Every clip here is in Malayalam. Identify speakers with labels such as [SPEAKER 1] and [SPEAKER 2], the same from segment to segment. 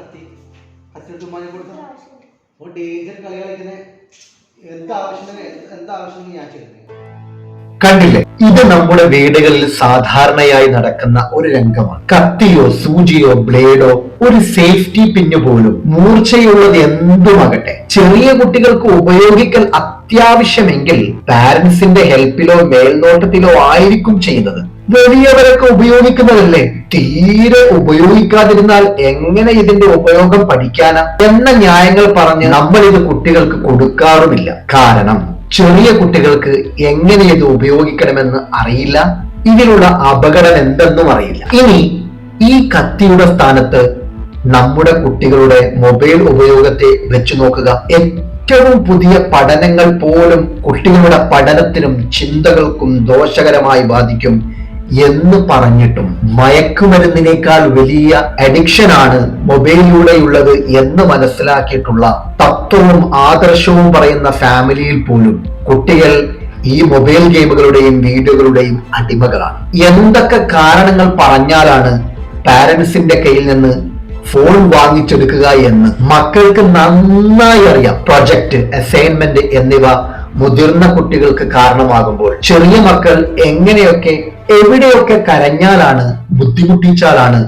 [SPEAKER 1] കത്തി കത്തിയെടുത്ത് ഉമ്മാനെ കൊടുത്ത ഡേഞ്ചർ കളി കളിക്കുന്ന എന്താവശ്യം ഞാൻ ചെയ്യുന്നത്.
[SPEAKER 2] കണ്ടില്ലേ, ഇത് നമ്മുടെ വീടുകളിൽ സാധാരണയായി നടക്കുന്ന ഒരു രംഗമാണ്. കത്തിയോ സൂചിയോ ബ്ലേഡോ ഒരു സേഫ്റ്റി പിന്നു പോലും മൂർച്ചയുള്ളത് എന്തുമാകട്ടെ ചെറിയ കുട്ടികൾക്ക് ഉപയോഗിക്കൽ അത്യാവശ്യമെങ്കിൽ പാരന്റ്സിന്റെ ഹെൽപ്പിലോ മേൽനോട്ടത്തിലോ ആയിരിക്കും ചെയ്യുന്നത്. വലിയവരൊക്കെ ഉപയോഗിക്കുന്നതല്ലേ, തീരെ ഉപയോഗിക്കാതിരുന്നാൽ എങ്ങനെ ഇതിന്റെ ഉപയോഗം പഠിക്കാനാ എന്ന ന്യായങ്ങൾ പറഞ്ഞ് നമ്മൾ ഇത് കുട്ടികൾക്ക് കൊടുക്കാറുമില്ല. കാരണം ചെറിയ കുട്ടികൾക്ക് എങ്ങനെ ഇത് ഉപയോഗിക്കണമെന്ന് അറിയില്ല, ഇതിലുള്ള അപകടം എന്തെന്നും അറിയില്ല. ഇനി ഈ കത്തിയുടെ സ്ഥാനത്ത് നമ്മുടെ കുട്ടികളുടെ മൊബൈൽ ഉപയോഗത്തെ വെച്ചു നോക്കുക. ഏറ്റവും പുതിയ പഠനങ്ങൾ പോലും കുട്ടികളുടെ പഠനത്തിനും ചിന്തകൾക്കും ദോഷകരമായി ബാധിക്കും എന്ന് പറഞ്ഞിട്ടും മയക്കുമരുന്നിനേക്കാൾ വലിയ അഡിക്ഷനാണ് മൊബൈലിലൂടെയുള്ളത് എന്ന് മനസ്സിലാക്കിയിട്ടുള്ള തത്വവും ആദർശവും പറയുന്ന ഫാമിലിയിൽ പോലും കുട്ടികൾ ഈ മൊബൈൽ ഗെയിമുകളുടെയും വീഡിയോകളുടെയും അടിമകളാണ്. എന്തൊക്കെ കാരണങ്ങൾ പറഞ്ഞാലാണ് പാരന്റ്സിന്റെ കയ്യിൽ നിന്ന് ഫോൺ വാങ്ങിച്ചെടുക്കുക എന്ന് മക്കൾക്ക് നന്നായി അറിയാം. പ്രൊജക്ട്, അസൈൻമെന്റ് എന്നിവ മുതിർന്ന കുട്ടികൾക്ക് കാരണമാകുമ്പോൾ ചെറിയ മക്കൾ എങ്ങനെയൊക്കെ എവിടെയൊക്കെ കരഞ്ഞാലാണ് ബുദ്ധിമുട്ടിച്ചാലാണ്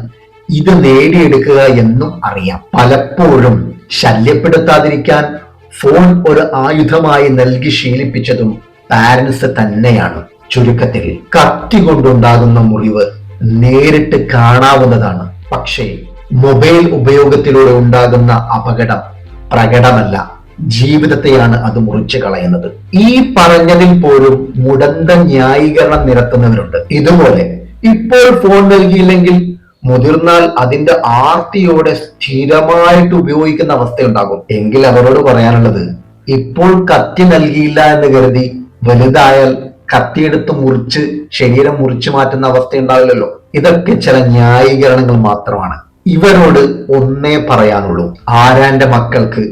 [SPEAKER 2] ഇത് നേടിയെടുക്കുക എന്നും അറിയാം. പലപ്പോഴും ശല്യപ്പെടുത്താതിരിക്കാൻ ഫോൺ ഒരു ആയുധമായി നൽകി ശീലിപ്പിച്ചതും പാരന്റ്സ് തന്നെയാണ്. ചുരുക്കത്തിൽ കത്തി കൊണ്ടുണ്ടാകുന്ന മുറിവ് നേരിട്ട് കാണാവുന്നതാണ്, പക്ഷേ മൊബൈൽ ഉപയോഗത്തിലൂടെ ഉണ്ടാകുന്ന അപകടം പ്രകടമല്ല, ജീവിതത്തെയാണ് അത് മുറിച്ചു കളയുന്നത്. ഈ പറഞ്ഞതിൽ പോലും മുടന്ത ന്യായീകരണം നിരത്തുന്നവരുണ്ട്. ഇതുപോലെ ഇപ്പോൾ ഫോൺ നൽകിയില്ലെങ്കിൽ മുതിർന്നാൽ അതിന്റെ ആർത്തിയോടെ സ്ഥിരമായിട്ട് ഉപയോഗിക്കുന്ന അവസ്ഥയുണ്ടാകും. എങ്കിൽ അവരോട് പറയാനുള്ളത്, ഇപ്പോൾ കത്തി നൽകിയില്ല എന്ന് കരുതി വലുതായാൽ കത്തിയെടുത്ത് മുറിച്ച് ശരീരം മുറിച്ചു മാറ്റുന്ന അവസ്ഥ ഉണ്ടാവില്ലല്ലോ. ഇതൊക്കെ ചില ന്യായീകരണങ്ങൾ മാത്രമാണ്. ഇവരോട് ഒന്നേ പറയാനുള്ളൂ, ആരാന്റെ മക്കൾക്ക്,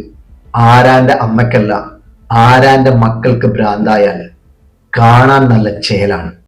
[SPEAKER 2] ആരാന്റെ അമ്മയ്ക്കല്ല, ആരാന്റെ മക്കൾക്ക് ഭ്രാന്തായാൽ കാണാൻ നല്ല ചേലാണ്.